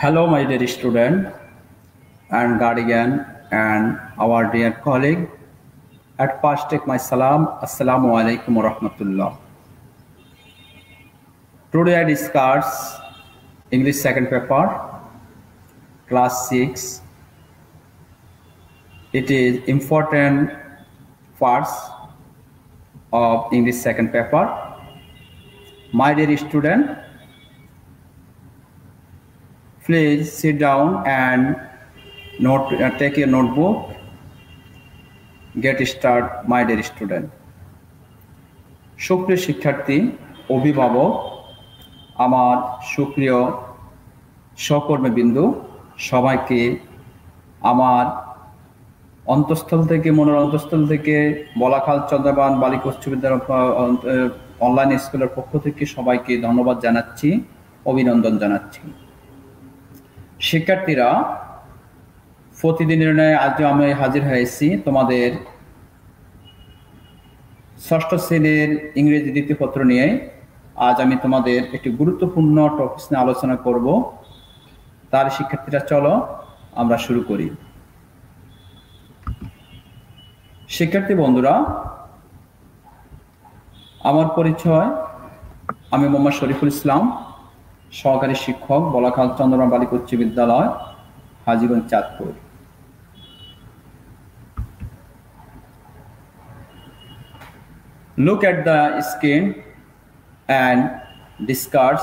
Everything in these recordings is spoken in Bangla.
Hello, my dear student and guardian and our dear colleague. At first, take my salam. Assalamu alaikum wa rahmatullah. Today, I discuss English second paper, class 6. It is important parts of English second paper. My dear student, please sit down and take your notebook. Get start, my dear student. সুপ্রিয় শিক্ষার্থী, অভিভাবক, আমার সুপ্রিয় সহকর্মীবৃন্দ, সবাইকে আমার অন্তঃস্থল থেকে মনের অন্তঃস্থল থেকে বলাখাল চন্দ্রবান বালিকা উচ্চ বিদ্যালয় অনলাইন স্কুলের পক্ষ থেকে সবাইকে ধন্যবাদ জানাচ্ছি, অভিনন্দন জানাচ্ছি। শিক্ষার্থীরা, প্রতিদিনের ন্যায় আজও আমি হাজির হয়েছি তোমাদের ষষ্ঠ শ্রেণীর ইংরেজি দ্বিতীয় পত্র নিয়ে। আজ আমি তোমাদের একটি গুরুত্বপূর্ণ টপিক নিয়ে আলোচনা করব। তার শিক্ষার্থীরা, চলো আমরা শুরু করি। শিক্ষার্থী বন্ধুরা, আমার পরিচয়, আমি মোহাম্মদ শরীফুল ইসলাম, সহকারী শিক্ষক, বলাখাল চন্দ্রবান বালিকা উচ্চ বিদ্যালয়, Hajiganj, Chandpur. Look at the screen and discuss.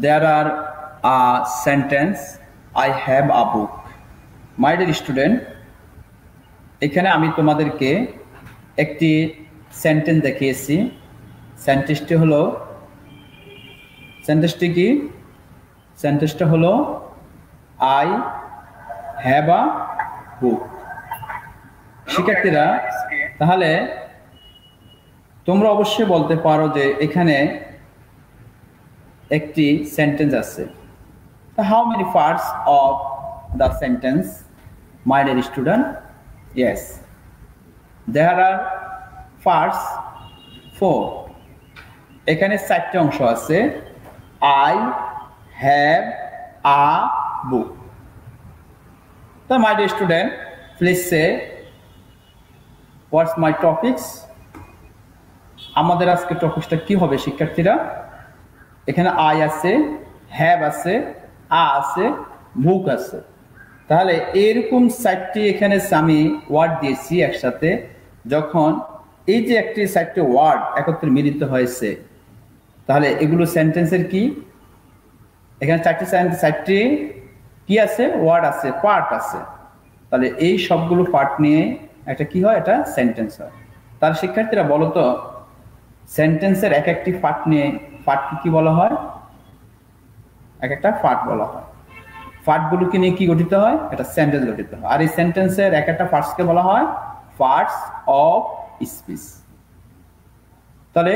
There are a sentence, I have a book. My dear student, এখানে আমি তোমাদেরকে একটি সেন্টেন্স দেখিয়েছি। সেন্টেন্সটি কি? সেন্টেন্সটা হলো I have a book। শিক্ষার্থীরা, তাহলে তোমরা অবশ্যই বলতে পারো যে এখানে একটি সেন্টেন্স আছে। How many parts of the sentence, my dear student? Yes, there are parts 4. এখানে 4টি অংশ আছে। I have a book. So, my dear student, please say, what's my topics? আমাদের আজকে টপিকটা কি হবে শিক্ষার্থীরা? এখানে I আছে, have আছে, a আছে, book আছে। তাহলে এরকম 4টি এখানে আমি ওয়ার্ড দিয়েছি একসাথে। যখন এই যে একটি 4টি ওয়ার্ড একত্রে মিলিত হয়েছে, তাহলে এগুলো সেন্টেন্সের কি? এখানে 4টি কি আছে? ওয়ার্ড আছে, পার্ট আছে। তাহলে এই সবগুলো পার্ট নিয়ে একটা কি হয়? এটা সেন্টেন্স হয়। তার শিক্ষার্থীরা বলো তো, সেন্টেন্সের এক একটি পার্ট নিয়ে পার্টকে কি বলা হয়? এক একটা পার্ট বলা হয়। পার্টগুলোকে নিয়ে কি গঠিত হয়? এটা সেন্টেন্স গঠিত হয়। আর এই সেন্টেন্সের এক একটা পার্টসকে বলা হয় পার্টস অফ স্পিচ। তাহলে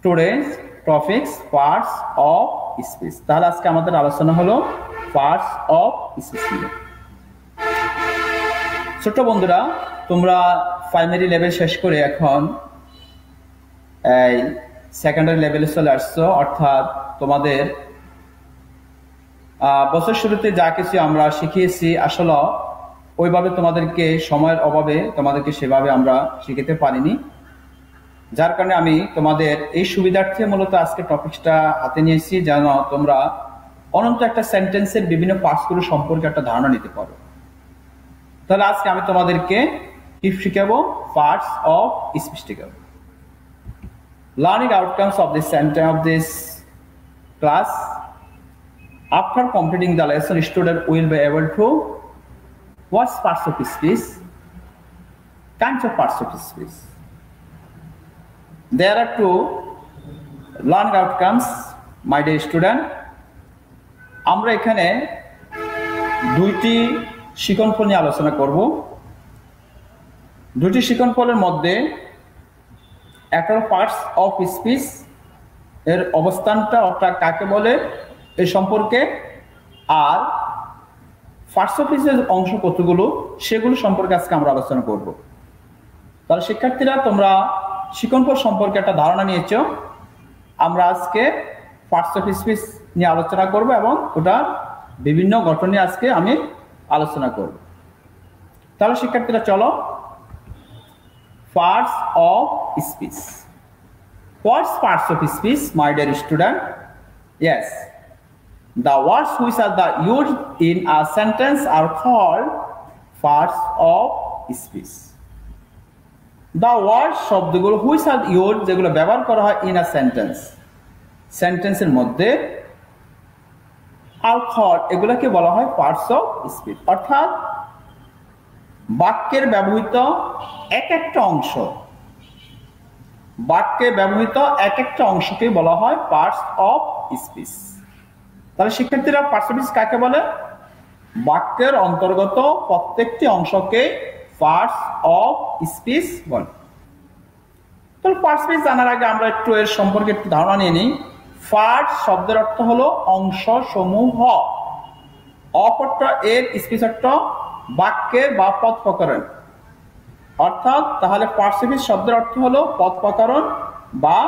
today's topics parts of speech. তাহলে আজকে আমাদের আলোচনা হলো পার্টস অফ স্পিচ নিয়ে। ছোট বন্ধুরা, তোমরা প্রাইমারি লেভেল শেষ করে এখন এই সেকেন্ডারি লেভেলে চলে আসছো। অর্থাৎ তোমাদের বছর শুরুতে যা কিছু আমরা শিখিয়েছি, আসলে ওইভাবে তোমাদেরকে সময়ের অভাবে তোমাদেরকে সেভাবে আমরা শিখাতে পারিনি। যার কারণে আমি তোমাদের এই সুবিধার্থে মূলত আজকে টপিকটা হাতে নিয়েছি, যেন তোমরা অনন্ত একটা সেন্টেন্সের বিভিন্ন পার্টসগুলো সম্পর্কে একটা ধারণা নিতে পারো। তাহলে আজকে আমি তোমাদেরকে কি শিখাবো? পার্টস অফ স্পিচ শিখাবো। Learning outcomes of this sentence of this class, after completing the lesson, student will be able to what's parts of speech, kinds of parts of speech. There are two learning outcomes, my dear student. আমরা এখানে দুইটি শিক্ষণফল নিয়ে আলোচনা করব। দুইটি শিক্ষণফলের মধ্যে একটা পার্টস অফ স্পিচ এর অবস্থানটা, অর্থাৎ কাকে বলে এই সম্পর্কে, আর পার্টস অফ স্পিচের অংশ কতগুলো সেগুলো সম্পর্কে আজকে আমরা আলোচনা করব। তাহলে শিক্ষার্থীরা, তোমরা শিক্ষণফল সম্পর্কে একটা ধারণা নিয়েছো। আমরা আজকে পার্টস অফ স্পিচ নিয়ে আলোচনা করব এবং ওটা বিভিন্ন গঠন নিয়ে আজকে আমি আলোচনা করব। তাহলে শিক্ষার্থীরা চলো, parts of speech. What's parts of speech, my dear student? Yes, the words which are used in a sentence are called parts of speech. The words শব্দগুলো which are used, যেগুলো ব্যবহার করা হয় in a sentence, সেন্টেন্সের মধ্যে, are called, এগুলোকে বলা হয় parts of speech, অর্থাৎ বাক্যের ব্যবহৃত এক একটা অংশ, বাক্যে ব্যবহৃত এক একটা অংশকে বলা হয় পার্টস অফ স্পিচ। তাহলে শিক্ষার্থীরা, পার্টস অফ স্পিচ কাকে বলে? বাক্যের অন্তর্গত প্রত্যেকটি অংশকে পার্টস অফ স্পিচ বলে। তাহলে পার্টস অফ স্পিচ জানার আগে আমরা একটু এর সম্পর্কে একটু ধারণা নিয়ে নিই। পার্ট শব্দের অর্থ হলো অংশ সমূহ, অপত্র এর স্পিচ অর্থ বাক্যের বা পদ প্রকরণ, অর্থাৎ তাহলে পার্টস অফ স্পিচ শব্দের অর্থ হলো পদ প্রকরণ বা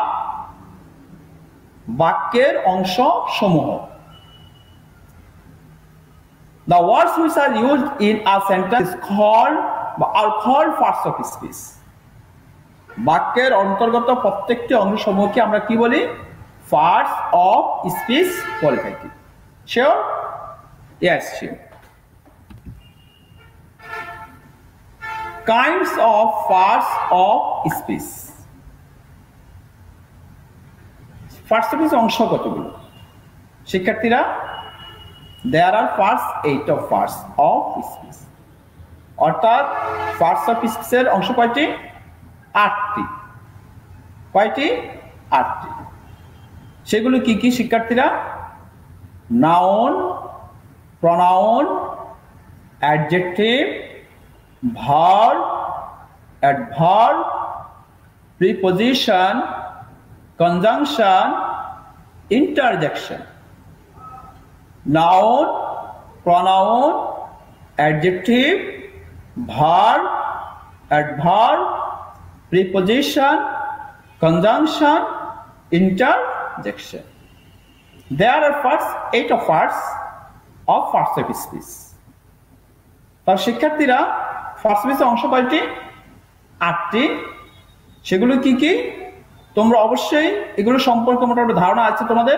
বাক্যের অংশ সমূহ। The words which are used in a sentence are called parts of speech. বাক্যের অন্তর্গত প্রত্যেকটি অংশ সমূহকে আমরা কি বলি? পার্টস অফ স্পিচ বলে থাকি। Sure? Yes, sure. Kinds of parts of speech. Parts of speech অংশ কতগুলো শিক্ষার্থীরা? There are parts, 8 of parts of speech. অর্থাৎ parts of speech এর অংশ কয়টি? 8টি। কয়টি? 8টি। সেগুলো কি কি শিক্ষার্থীরা? Noun, pronoun, adjective, verb, adverb, preposition, conjunction, interjection. Noun, pronoun, adjective, verb, adverb, preposition, conjunction, interjection. There are parts, 8 of parts of speech. তার শিক্ষার্থীরা, ফার্স্ট স্পিচের অংশ কয়টি? 8টি। সেগুলো কি কি? তোমরা অবশ্যই এগুলো সম্পর্কে মোটামুটি ধারণা আছে তোমাদের।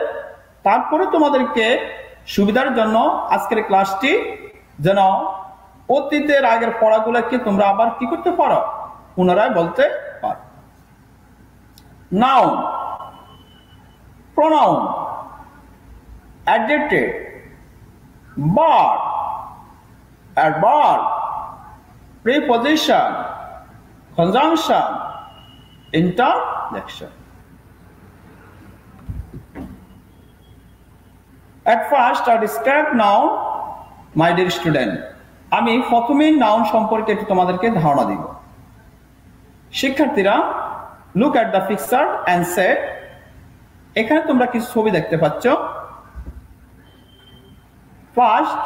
তারপরে তোমাদেরকে সুবিধার জন্য আজকের ক্লাসটি যেন অতীতের আগের পড়াগুলোকে তোমরা আবার কি করতে পারো? পুনরায় বলতে পারো। Noun, pronoun, adjective, verb, adverb, preposition, conjunction, interjection. At first, I describe noun, my dear student. আমি প্রথমেই নাউন সম্পর্কে একটু তোমাদেরকে ধারণা দিব। শিক্ষার্থীরা, look at the picture and say, এখানে তোমরা কিছু ছবি দেখতে পাচ্ছ। First,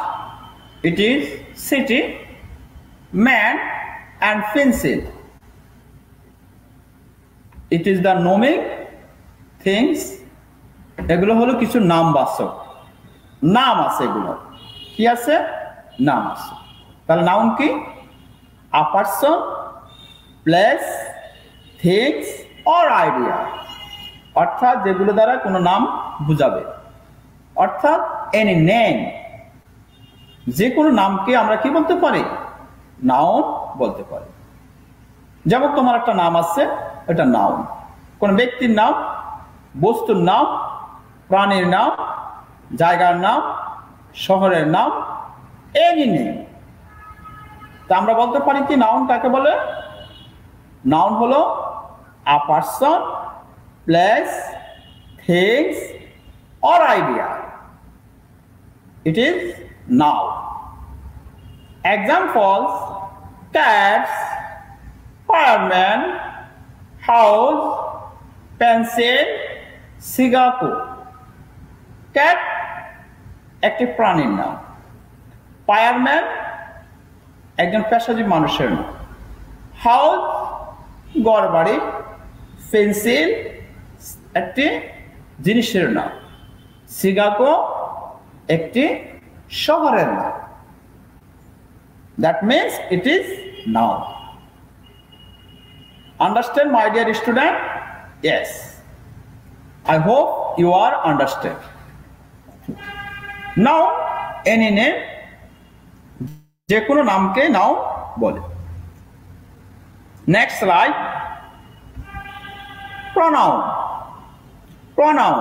it is city, man and pencil. It is the naming things. এগুলো হলো কিছু নামবাচক, নাম আছে। এগুলো কি আছে? নাম আছে। তাহলে নাউন কি? a person, place, things or idea, অর্থাৎ যেগুলো দ্বারা কোনো নাম বুঝাবে, অর্থাৎ any name, যে কোনো নামকে আমরা কি বলতে পারি? নাউন বলতে পারি। যেমন তোমার একটা নাম আছে, এটা নাউন। কোন ব্যক্তির নাম, বস্তুর নাম, প্রাণীর নাম, জায়গার নাম, শহরের নাম, এনি নেম। তা আমরা বলতে পারি কি নাউন কাকে বলে? নাউন হলো a person, place, things or idea. It is noun. Examples: cats, fireman, house, pencil, cigar. Cat একটি প্রাণীর নাম, ফায়ারম্যান একজন পেশাজীবী মানুষের নাম, হাউস ঘরবাড়ি, পেন্সিল একটি জিনিসের নাম, শিকাগো একটি শহরের নাম। That means it is noun. Understand, my dear student? Yes. I hope you are understand. Now, any name, যে কোনো নামকে noun বলে। Next slide. Pronoun. Pronoun.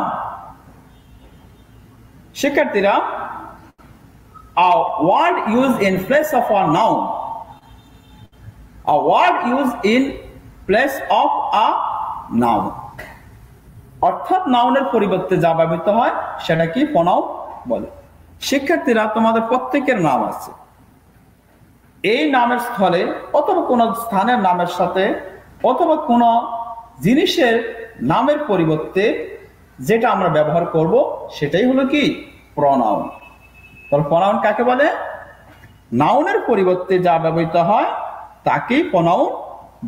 শিক্ষার্থীরা, a word used in place of a noun. A word used in place of a noun. অর্থাৎ নাউনের পরিবর্তে যা ব্যবহৃত হয় সেটা কি প্রনাউন বলে। শিক্ষার্থীরা, তোমাদের প্রত্যেকের নাম আছে। এই নামের স্থলে অথবা কোনো স্থানের নামের সাথে অথবা কোনো জিনিসের নামের পরিবর্তে যেটা আমরা ব্যবহার করব সেটাই হলো কি প্রনাউন। তাহলে প্রনাউন কাকে বলে? নাউনের পরিবর্তে যা ব্যবহৃত হয় তাকেই প্রনাউন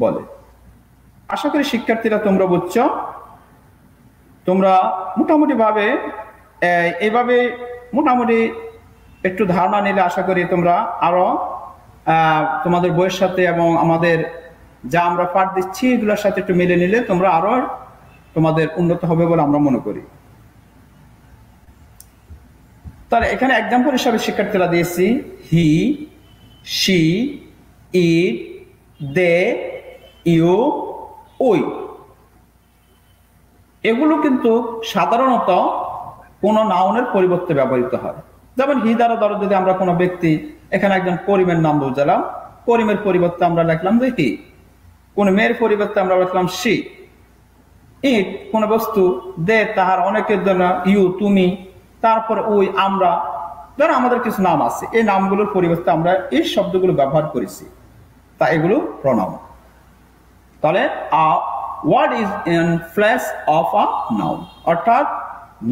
বলে। আশা করি শিক্ষার্থীরা তোমরা বুঝছো। তোমরা মোটামুটি ভাবে এইভাবে মোটামুটি একটু ধারণা নিলে আশা করি তোমরা আরো তোমাদের বইয়ের সাথে এবং আমাদের যা আমরা পাঠ দিচ্ছি এগুলোর সাথে একটু মিলে নিলে তোমরা আরো তোমাদের উন্নত হবে বলে আমরা মনে করি। তাহলে এখানে এক্সাম্পল হিসাবে শিক্ষার্থীরা দিয়েছি he, she, it, they, you, we. এগুলো কিন্তু সাধারণত কোন নাউনের পরিবর্তে ব্যবহৃত হয়। যেমন হি দ্বারা ধরো যদি আমরা কোনো ব্যক্তি, এখানে একজন করিমের নাম বুঝালাম, করিমের পরিবর্তে আমরা লিখলাম যে হি। কোন মেয়ের পরিবর্তে আমরা লিখলাম শি। ইট কোন বস্তু, দে তাহার, অনেকের জন্য ইউ তুমি, তারপর ওই আমরা, ধরো আমাদের কিছু নাম আছে, এই নামগুলোর পরিবর্তে আমরা এই শব্দগুলো ব্যবহার করেছি, তা এগুলো প্রনাউন। তাহলে a word is in place of a noun, অর্থাৎ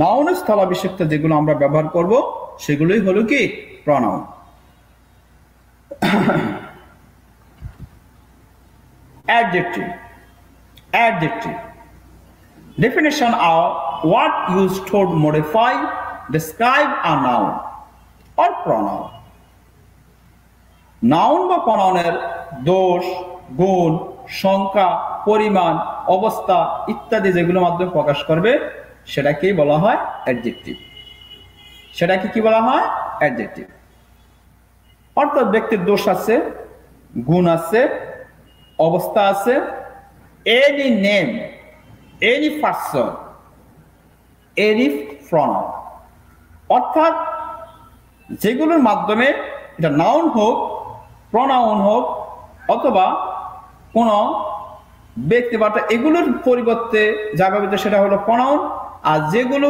নাউনের স্থলাভিষিক্ত যেগুলো আমরা ব্যবহার করব সেগুলোই হলো কি pronoun. Adjective. Adjective. Definition of what used to modify, describe a noun or pronoun. Noun বা প্রনাউনের দোষ, গুণ, সংখ্যা, পরিমাণ, অবস্থা ইত্যাদি যেগুলোর মাধ্যমে প্রকাশ করবে সেটাকেই বলা হয় অ্যাডজেক্টিভ। সেটাকে কি বলা হয়? অ্যাডজেক্টিভ। অর্থাৎ ব্যক্তির দোষ আছে, গুণ আছে, অবস্থা আছে, any name, any person, any pronoun, অর্থাৎ যেগুলোর মাধ্যমে এটা নাউন হোক, প্রনাউন হোক অথবা কোন ব্যক্তি বা এগুলোর পরিবর্তে যা ব্যবহৃত সেটা হলো প্রনাউন। আর যেগুলো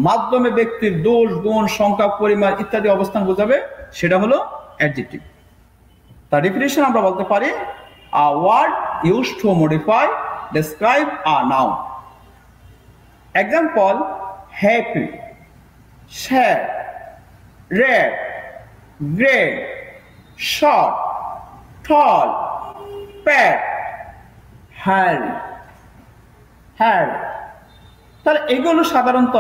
মাধ্যমে ব্যক্তির দোষ, গুণ, সংখ্যা, পরিমাণ ইত্যাদি অবস্থান বোঝাবে সেটা হলো অ্যাডজেক্টিভ। তার ডেফিনিশন আমরা বলতে পারি a word used to modify, describe a noun. Example: happy, sad, red, great, short, tall, fat, hairy, hairy. তাহলে এগুলো সাধারণত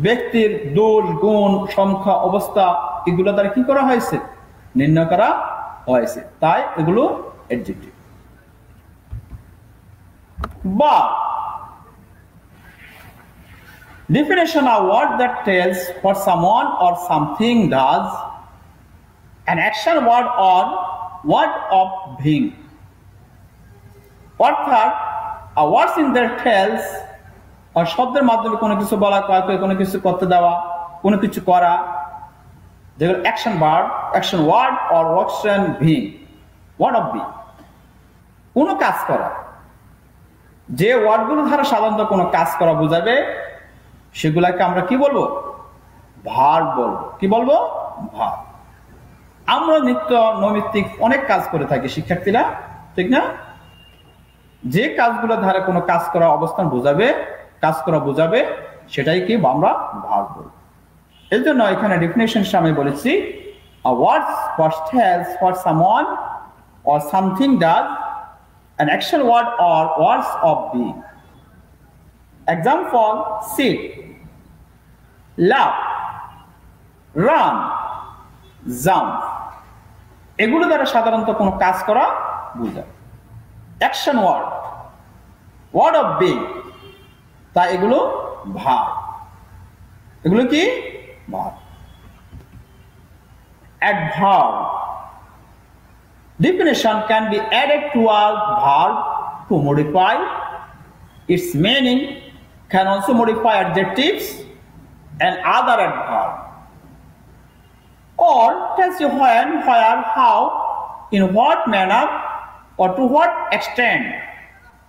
ব্যক্তির দোষ, গুণ, সংখ্যা, অবস্থা এগুলো দ্বারা কি করা হয়েছে? নির্ণয় করা হয়েছে, তাই এগুলো অ্যাডজেক্টিভ। বা definition of word that tells what someone or something does, an action word or word of being. অর্থাৎ a words in there tells, আর শব্দের মাধ্যমে কোনো কিছু বলা, কোনো কিছু করতে দেওয়া, কোনো কিছু করা, যেগুলো action verb, action word or action being, word of being, কোনো কাজ করা। যে ওয়ার্ডগুলো দ্বারা সাধারণত কোনো কাজ করা বোঝাবে সেগুলাকে আমরা কি বলবো? ভার্ব বলবো। কি বলবো? ভার্ব। আমরা নিত্য নৈমিত্তিক অনেক কাজ করে থাকি শিক্ষার্থীরা, ঠিক না? যে কাজগুলো দ্বারা কোনো কাজ করা অবস্থান বোঝাবে, কাজ করা বোঝাবে সেটাই কি আমরা ভার্ব বলবো। এই জন্য এখানে ডেফিনেশন আমি বলেছি a words what tells what someone or something does, an action word or words of being. Example: sit, love, run, jump, এগুলো দ্বারা সাধারণত কোনো কাজ করা বোঝায়। Action word, word of being, তা এগুলো ভার্ব। এগুলো কি? Verb. Adverb, definition can be added to a verb to modify its meaning, can also modify adjectives and other adverb, or tells you when, where, how, in what manner, or to what extent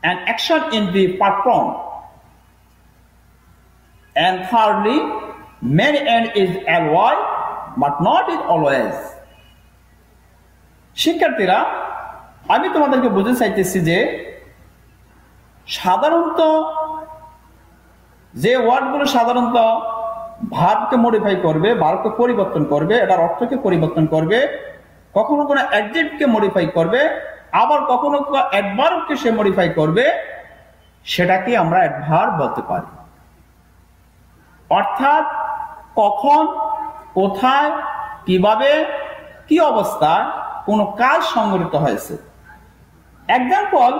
an action is be performed. And thirdly, many end is ly but not is always. শিক্ষার্থীরা, আমি তোমাদেরকে বুঝতে চাইতেছি যে সাধারণত যে ওয়ার্ডগুলো সাধারণত ভার্বকে মডিফাই করবে, ভার্বকে পরিবর্তন করবে, এটার অর্থকে পরিবর্তন করবে, কখনো কোনো অ্যাডজেক্টকে মডিফাই করবে, আবার কখনো কোনো অ্যাডভার্বকে সে মডিফাই করবে, সেটাকে আমরা অ্যাডভার্ব বলতে পারি। অর্থাৎ কখন, কোথায়, কিভাবে, কি অবস্থায় কোনো কাজ সংঘটিত হয়েছে। এক্সাম্পল,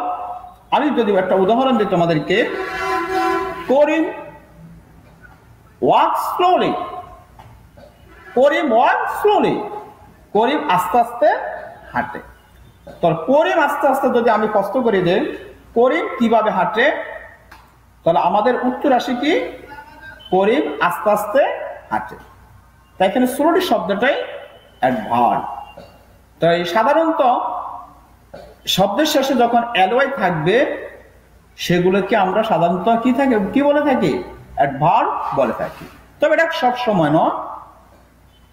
আমি যদি একটা উদাহরণ দিই তোমাদেরকে, করিম ওয়াক স্লোলি, করিম ওয়াক স্লোলি, করিম আস্তে আস্তে হাঁটে। তো করিম আস্তে আস্তে যদি আমি প্রশ্ন করি যে করিম কিভাবে হাঁটে, তাহলে আমাদের উত্তর আসে কি? করিম আস্তে আস্তে হাঁটে। তাই এখানে স্লোলি শব্দটাই অ্যাডভার্ব। তাই সাধারণত শব্দের শেষে যখন এলওয়াই থাকবে সেগুলোকে আমরা সাধারণত কি বলে থাকি? অ্যাডভার্ব বলে থাকি। তবে এটা সব সময় নয়,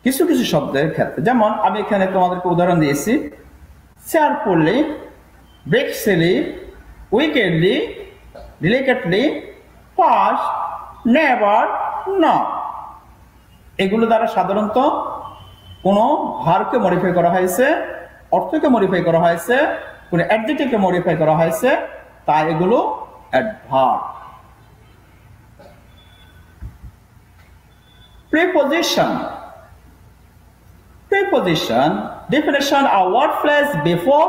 কিছু কিছু শব্দের ক্ষেত্রে। যেমন আমি এখানে তোমাদেরকে উদাহরণ দিয়েছি, চেয়ারফুলি, ব্রেকসিলি, উইকেডলি, ডিলিকেটলি, ফাস্ট, নেভার, নট, এগুলো দ্বারা সাধারণত কোনো ভার্বকে মডিফাই করা হয়েছে, অর্থকে মডিফাই করা হয়েছে, কোনো অ্যাডজেক্টিভকে মডিফাই করা হয়েছে, তাই এগুলো adverb. Preposition, preposition definition a word placed before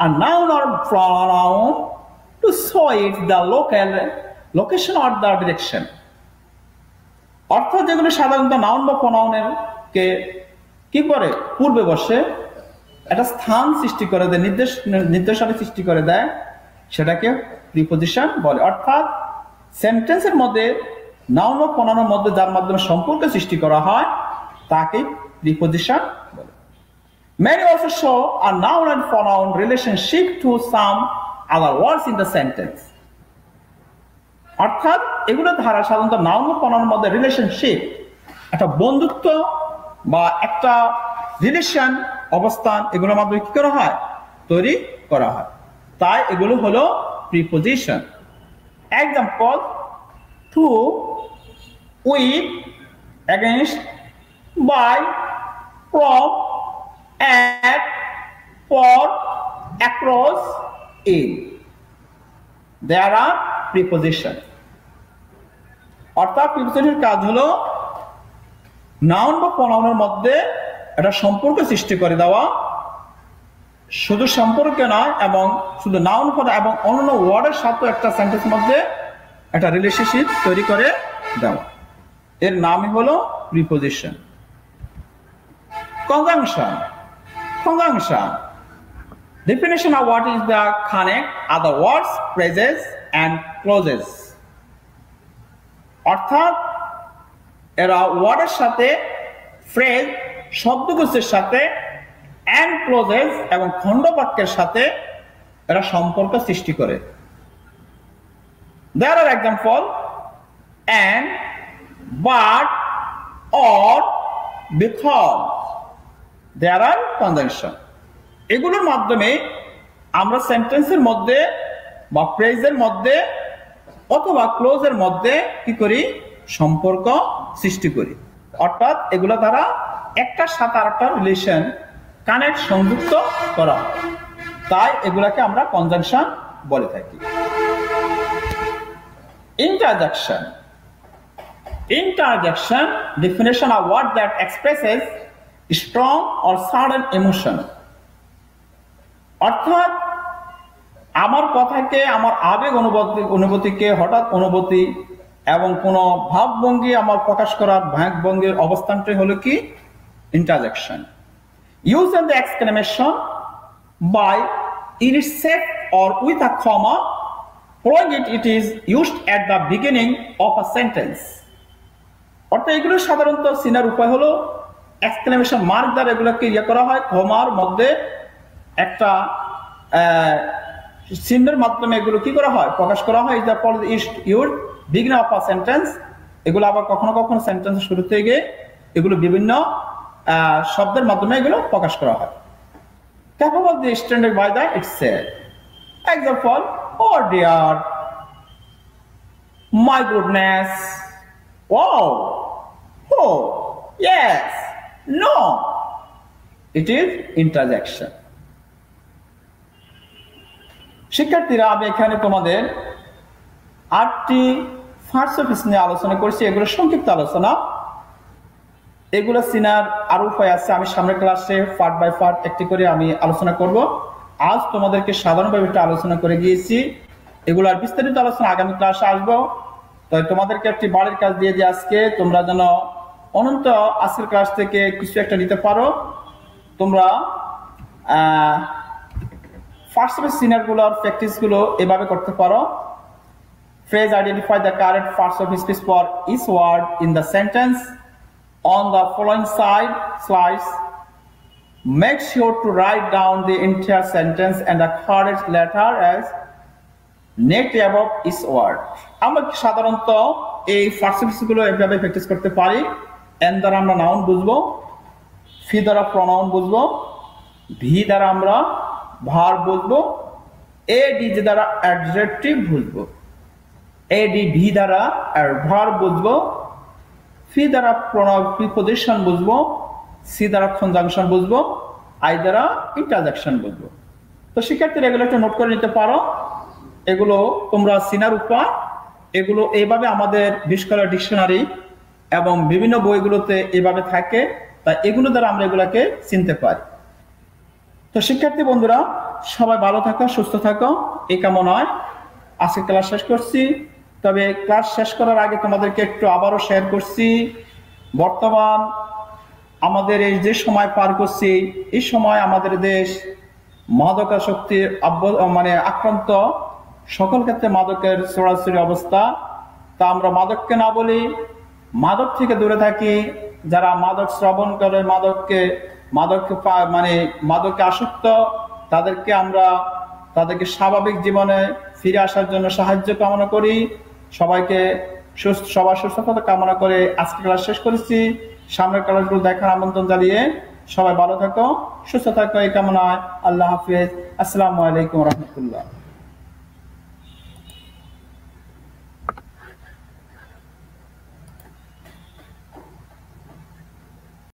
a noun or pronoun to show it the location or the direction. অর্থাৎ যেগুলো সাধারণত নাউন বা প্রোনাউনের কে কি করে পূর্বে বসে একটা স্থান সৃষ্টি করে দেয়, নির্দেশনা সৃষ্টি করে দেয়, সেটাকে প্রিপোজিশন বলে। অর্থাৎ সেন্টেন্সের মধ্যে নাউন বা প্রোনাউনের মধ্যে যার মাধ্যমে সম্পর্ক সৃষ্টি করা হয় তাকে প্রিপোজিশন বলে। Many also show a noun and pronoun relationship to some other words in the sentence. অর্থাৎ এগুলো ধারা সাধারণত নাউন ও প্রোনাউনের মধ্যে রিলেশনশিপ, একটা বন্ধুত্ব বা একটা রিলেশন অবস্থান, এগুলোর মাধ্যমে কি করা হয়? তৈরি করা হয়। তাই এগুলো হলো preposition. Example, to, with, against, by, from, at, for, across, in. There are preposition. অর্থাৎ প্রিপোজিশনের কাজ হলো নাউন বা প্রোনাউনের মধ্যে একটা সম্পর্ক সৃষ্টি করে দেওয়া, শুধু সম্পর্ক নয় এবং শুধু নাউন এবং অন্যান্য ওয়ার্ডের সাথে একটা সেন্টেন্সের মধ্যে একটা রিলেশনশিপ তৈরি করে দেওয়া, এর নামই হলো preposition. Conjunction, conjunction, definition of what is the connect other words, phrases and clauses. অর্থাৎ এরা ওয়ার্ডের সাথে, ফ্রেজ শব্দগুচ্ছের সাথে, and clauses এবং খণ্ডবাক্যের সাথে এরা সম্পর্ক সৃষ্টি করে। There are example, and, but, or, because. There are conjunction. এগুলোর মাধ্যমে আমরা সেন্টেন্সের মধ্যে বা ফ্রেজের মধ্যে অথবা ক্লোজের মধ্যে কি করি? সম্পর্ক সৃষ্টি করি। অর্থাৎ এগুলো দ্বারা একটার সাথে আরেকটা রিলেশন কানেক্ট, সংযুক্ত করা হয়, তাই এগুলাকে আমরা কনজাংশন বলে থাকি। Interjection, Interjection, definition of word that expresses strong or sudden emotion. অর্থাৎ আমার কথাকে, আমার আবেগ অনুভূতিকে, হঠাৎ অনুভূতি এবং কোন ভাবভঙ্গি আমার প্রকাশ করার ভাবভঙ্গির অবস্থানটাই হলো কি interjection. Use in the exclamation by in its set or with a comma. Following it is used at the beginning of a sentence. অর্থাৎ এগুলো সাধারণত চিনার উপায় হলো এক্সক্লেমেশন মার্ক দ্বারা এগুলোকে করা হয়, কমার মধ্যে একটা চিহ্নের মাধ্যমে এগুলো কি করা হয়, প্রকাশ করা হয়। Is the use beginning of a sentence. এগুলো আবার কখনো কখনো সেন্টেন্সের শুরু থেকে এগুলো বিভিন্ন শব্দের মাধ্যমে এগুলো প্রকাশ করা হয়। Capable the standard by that it said. Example, oh dear, my goodness, wow, oh, yes, no. It is interjection. শিক্ষার্থীরা, আমি এখানে তোমাদের 8টি ফার্স্ট অফিস নিয়ে আলোচনা করছি। এগুলো সংক্ষিপ্ত আলোচনা, এগুলো সিনার আরো উপায় আছে। আমি সামনের ক্লাসে পার্ট বাই পার্ট একটি করে আমি আলোচনা করব। আজ তোমাদেরকে সাধারণভাবে একটা আলোচনা করে গিয়েছি, এগুলো আর বিস্তারিত আলোচনা আগামী ক্লাসে আসবো। তাই তোমাদেরকে একটি বাড়ির কাজ দিয়ে যে আজকে তোমরা যেন অনন্ত আজকের ক্লাস থেকে কিছু একটা নিতে পারো। তোমরা ফার্স্ট অফিস সিনার গুলোর প্র্যাকটিস গুলো এভাবে করতে পারো। Phrase identify the correct part of speech for each word in the sentence on the following slides. Make sure to write down the entire sentence and the correct letter as next above each word. আমরা সাধারণত এই ফার্স্ট অফিস গুলো এভাবে প্র্যাকটিস করতে পারি। এন দ্বারা আমরা নাউন বুঝবো, ফি দ্বারা প্রনাউন বুঝবো, ভি দ্বারা আমরা ভার্ব বুঝবো, এডি দ্বারা অ্যাডজেক্টিভ বুঝবো, এডি ভি দ্বারা ভার্ব বুঝবো, ফি দ্বারা প্রিপজিশন বুঝবো, সি দ্বারা কনজাংশন বুঝবো, আই দ্বারা ইন্টারজেকশন বুঝবো। তো শিক্ষার্থীরা এগুলো একটু নোট করে নিতে পারো। এগুলো তোমরা সিনার উপায়, এগুলো এইভাবে আমাদের বিশ্বকালের ডিকশনারি এবং বিভিন্ন বইগুলোতে এইভাবে থাকে, তাই এগুলো দ্বারা আমরা এগুলাকে চিনতে পারি। তো শিক্ষার্থী বন্ধুরা, সবাই ভালো থাকো, সুস্থ থাকো, এই কামনায় আজকে ক্লাস শেষ করছি। তবে ক্লাস শেষ করার আগে তোমাদেরকে একটু আবারও শেয়ার করছি, বর্তমান আমাদের এই যে সময় পার করছি, এই সময় আমাদের দেশ মাদকাসক্তির আক্রান্ত, সকল ক্ষেত্রে মাদকের ছড়াছড়ি অবস্থা। তা আমরা মাদককে না বলি, মাদক থেকে দূরে থাকি। যারা মাদক শ্রবণ করে, মাদকে আসক্ত, তাদেরকে স্বাভাবিক জীবনে ফিরে আসার জন্য সাহায্য কামনা করি। সবাইকে সবার সুস্থতা কামনা করে আজকে ক্লাস শেষ করেছি। সামনের ক্লাসগুলো দেখার আমন্ত্রণ জানিয়ে সবাই ভালো থাকো, সুস্থ থাকো, এই কামনায়। আল্লাহ হাফিজ। আসসালামু আলাইকুম রহমতুল্লাহ।